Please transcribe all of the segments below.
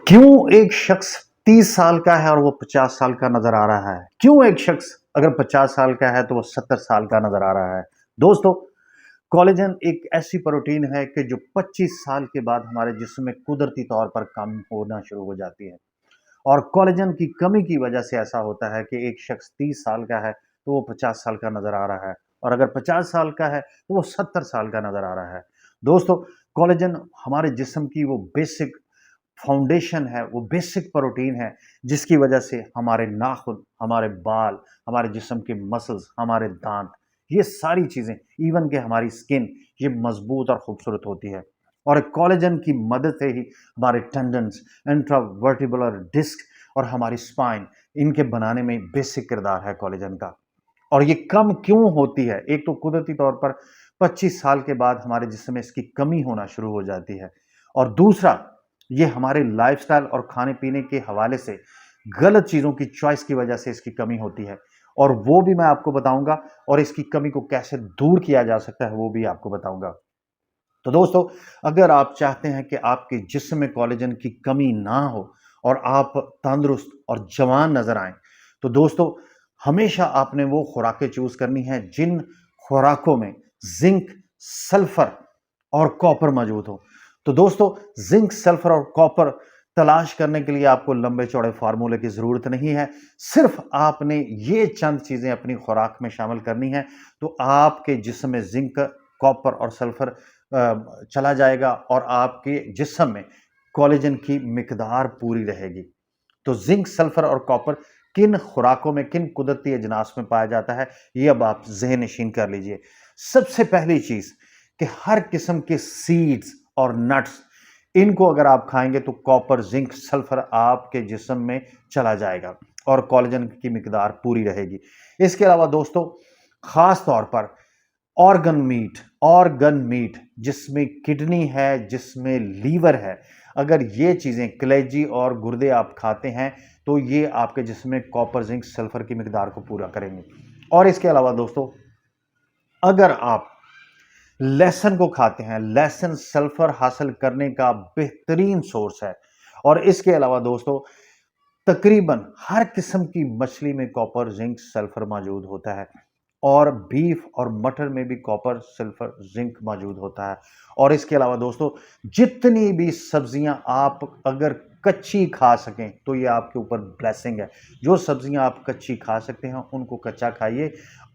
क्यों एक शख्स 30 साल का है और वो 50 साल का नजर आ रहा है? क्यों एक शख्स अगर 50 साल का है तो वो 70 साल का नजर आ रहा है? दोस्तों, कोलेजन एक ऐसी प्रोटीन है कि जो 25 साल के बाद हमारे जिस्म में कुदरती तौर पर कम होना शुरू हो जाती है। और कोलेजन की कमी की वजह से ऐसा होता है कि एक शख्स 30 साल का है तो वो 50 साल का नजर आ रहा है, और अगर 50 साल का है तो वो 70 साल का नजर आ रहा है। दोस्तों, कोलेजन हमारे जिस्म की वो बेसिक फाउंडेशन है, वो बेसिक प्रोटीन है जिसकी वजह से हमारे नाखून, हमारे बाल, हमारे जिस्म के मसल्स, हमारे दांत, ये सारी चीज़ें, इवन कि हमारी स्किन, ये मजबूत और खूबसूरत होती है। और कोलेजन की मदद से ही हमारे टेंडन्स, इंट्रावर्टिबुलर डिस्क और हमारी स्पाइन, इनके बनाने में बेसिक किरदार है कोलेजन का। और ये कम क्यों होती है? एक तो कुदरती तौर पर 25 साल के बाद हमारे जिस्म में इसकी कमी होना शुरू हो जाती है, और दूसरा, ये हमारे लाइफस्टाइल और खाने पीने के हवाले से गलत चीज़ों की चॉइस की वजह से इसकी कमी होती है, और वो भी मैं आपको बताऊंगा, और इसकी कमी को कैसे दूर किया जा सकता है वो भी आपको बताऊंगा। तो दोस्तों, अगर आप चाहते हैं कि आपके जिस्म में कोलेजन की कमी ना हो और आप तंदुरुस्त और जवान नजर आएं, तो दोस्तों, हमेशा आपने वो खुराकें चूज करनी है जिन खुराकों में जिंक, सल्फर और कॉपर मौजूद हो। तो दोस्तों, जिंक, सल्फर और कॉपर तलाश करने के लिए आपको लंबे चौड़े फार्मूले की जरूरत नहीं है। सिर्फ आपने ये चंद चीजें अपनी खुराक में शामिल करनी है, तो आपके जिस्म में जिंक, कॉपर और सल्फर चला जाएगा और आपके जिस्म में कोलेजन की मिकदार पूरी रहेगी। तो जिंक, सल्फर और कॉपर किन खुराकों में, किन कुदरती अजनास में पाया जाता है, ये अब आप ज़हन नशीन कर लीजिए। सबसे पहली चीज कि हर किस्म के सीड्स और नट्स, इनको अगर आप खाएंगे तो कॉपर, जिंक, सल्फर आपके जिस्म में चला जाएगा और कोलेजन की मिकदार पूरी रहेगी। इसके अलावा दोस्तों, खास तौर पर ऑर्गन मीट जिसमें किडनी है, जिसमें लीवर है, अगर ये चीज़ें, कलेजी और गुर्दे आप खाते हैं तो ये आपके जिस्म में कॉपर, जिंक, सल्फर की मिकदार को पूरा करेंगे। और इसके अलावा दोस्तों, अगर आप लहसुन को खाते हैं, लहसुन सल्फर हासिल करने का बेहतरीन सोर्स है। और इसके अलावा दोस्तों, तकरीबन हर किस्म की मछली में कॉपर, जिंक, सल्फर मौजूद होता है, और बीफ और मटन में भी कॉपर, सल्फर, जिंक मौजूद होता है। और इसके अलावा दोस्तों, जितनी भी सब्जियां आप अगर कच्ची खा सकें तो ये आपके ऊपर ब्लेसिंग है। जो सब्जियां आप कच्ची खा सकते हैं उनको कच्चा खाइए,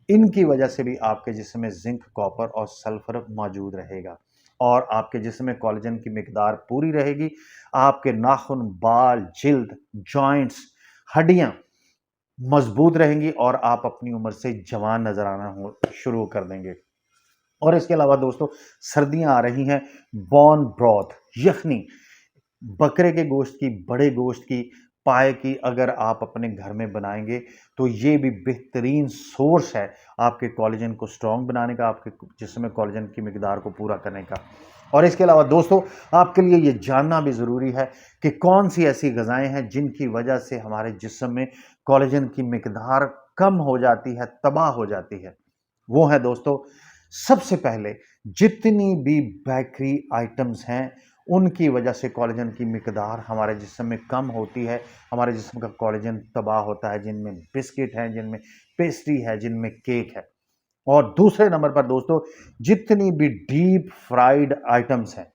इनकी वजह से भी आपके जिस्म में जिंक, कॉपर और सल्फर मौजूद रहेगा, और आपके जिस्म में कोलेजन की मिकदार पूरी रहेगी। आपके नाखून, बाल, जिल्द, जॉइंट्स, हड्डियां मजबूत रहेंगी और आप अपनी उम्र से जवान नजर आना शुरू कर देंगे। और इसके अलावा दोस्तों, सर्दियां आ रही हैं, बॉन ब्रॉथ, यखनी, बकरे के गोश्त की, बड़े गोश्त की, पाए की, अगर आप अपने घर में बनाएंगे तो ये भी बेहतरीन सोर्स है आपके कोलेजन को स्ट्रॉन्ग बनाने का, आपके जिस्म में कोलेजन की मिकदार को पूरा करने का। और इसके अलावा दोस्तों, आपके लिए ये जानना भी ज़रूरी है कि कौन सी ऐसी ग़िज़ाएँ हैं जिनकी वजह से हमारे जिस्म में कोलेजन की मिकदार कम हो जाती है, तबाह हो जाती है। वो है दोस्तों, सबसे पहले, जितनी भी बेकरी आइटम्स हैं उनकी वजह से कोलेजन की मिकदार हमारे जिस्म में कम होती है, हमारे जिस्म का कोलेजन तबाह होता है, जिनमें बिस्किट हैं, जिनमें पेस्ट्री है, जिनमें केक है। और दूसरे नंबर पर दोस्तों, जितनी भी डीप फ्राइड आइटम्स हैं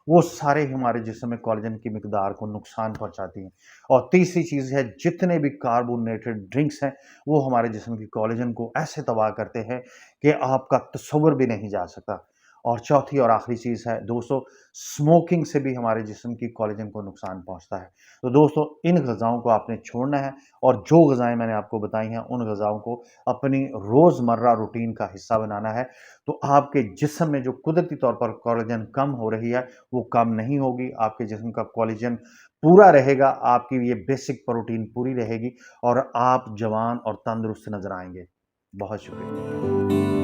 वो सारे हमारे जिस्म में कोलेजन की मिकदार को नुकसान पहुंचाती हैं। और तीसरी चीज़ है, जितने भी कार्बोनेटेड ड्रिंक्स हैं वो हमारे जिस्म की कोलेजन को ऐसे तबाह करते हैं कि आपका तस्वर भी नहीं जा सकता। और चौथी और आखिरी चीज़ है दोस्तों, स्मोकिंग से भी हमारे जिस्म की कोलेजन को नुकसान पहुंचता है। तो दोस्तों, इन ग़िज़ाओं को आपने छोड़ना है, और जो ग़िज़ाएँ मैंने आपको बताई हैं उन ग़िज़ाओं को अपनी रोज़मर्रा रूटीन का हिस्सा बनाना है। तो आपके जिस्म में जो कुदरती तौर पर कोलेजन कम हो रही है वो कम नहीं होगी, आपके जिस्म का कोलेजन पूरा रहेगा, आपकी ये बेसिक प्रोटीन पूरी रहेगी, और आप जवान और तंदुरुस्त नजर आएंगे। बहुत शुक्रिया।